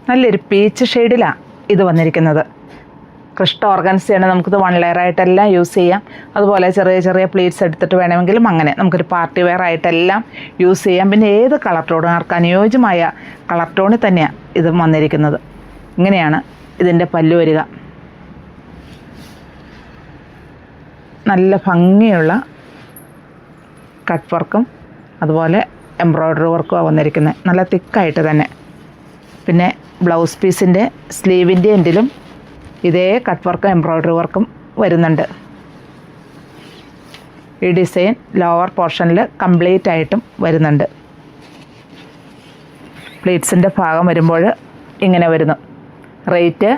നല്ലൊരു പീച്ച് ഷെയ്ഡിലാണ് ഇത് വന്നിരിക്കുന്നത്. ക്രിസ്റ്റ ഓർഗൻസയാണ്. നമുക്കിത് 1 ലെയറായിട്ടെല്ലാം യൂസ് ചെയ്യാം. അതുപോലെ ചെറിയ ചെറിയ പ്ലീറ്റ്സ് എടുത്തിട്ട് വേണമെങ്കിലും അങ്ങനെ നമുക്കൊരു പാർട്ടി വെയർ ആയിട്ടെല്ലാം യൂസ് ചെയ്യാം. പിന്നെ ഏത് കളർ ടോണും ആർക്ക് അനുയോജ്യമായ കളർ ടോണിൽ തന്നെയാണ് ഇത് വന്നിരിക്കുന്നത്. ഇങ്ങനെയാണ് ഇതിൻ്റെ പല്ലു വരിക. നല്ല ഭംഗിയുള്ള കട്ട് വർക്കും അതുപോലെ എംബ്രോയ്ഡറി വർക്കുമാണ് വന്നിരിക്കുന്നത്, നല്ല തിക്കായിട്ട് തന്നെ. പിന്നെ ബ്ലൗസ് പീസിൻ്റെ സ്ലീവിൻ്റെ എൻഡിലും ഇതേ കട്ട് വർക്കും എംബ്രോയ്ഡറി വർക്കും വരുന്നുണ്ട്. ഈ ഡിസൈൻ ലോവർ പോർഷനിൽ കംപ്ലീറ്റ് ആയിട്ടും വരുന്നുണ്ട്. പ്ലീറ്റ്സിൻ്റെ ഭാഗം വരുമ്പോൾ ഇങ്ങനെ വരുന്നു. റേറ്റ്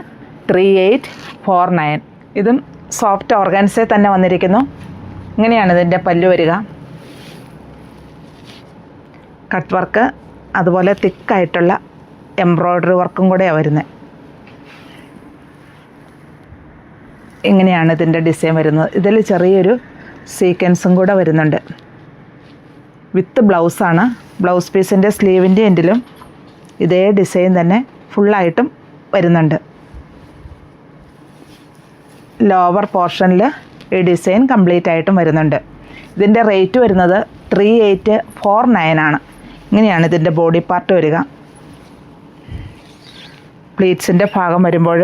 3849. ഇതും സോഫ്റ്റ് ഓർഗൻസയിൽ തന്നെ വന്നിരിക്കുന്നു. ഇങ്ങനെയാണ് ഇതിൻ്റെ പല്ലു വരിക. കട്ട് വർക്ക് അതുപോലെ തിക്കായിട്ടുള്ള എംബ്രോയ്ഡറി വർക്കും കൂടെയാണ് വരുന്നത്. ഇങ്ങനെയാണ് ഇതിൻ്റെ ഡിസൈൻ വരുന്നത്. ഇതിൽ ചെറിയൊരു സീക്വൻസും കൂടെ വരുന്നുണ്ട്. വിത്ത് ബ്ലൗസാണ്. ബ്ലൗസ് പീസിൻ്റെ സ്ലീവിൻ്റെ എൻഡിലും ഇതേ ഡിസൈൻ തന്നെ ഫുള്ളായിട്ടും വരുന്നുണ്ട്. ലോവർ പോർഷനിൽ ഈ ഡിസൈൻ കംപ്ലീറ്റ് ആയിട്ടും വരുന്നുണ്ട്. ഇതിൻ്റെ റേറ്റ് വരുന്നത് 3849 ആണ്. ഇങ്ങനെയാണ് ഇതിൻ്റെ ബോഡി പാർട്ട് വരിക. പ്ലീറ്റ്സിൻ്റെ ഭാഗം വരുമ്പോൾ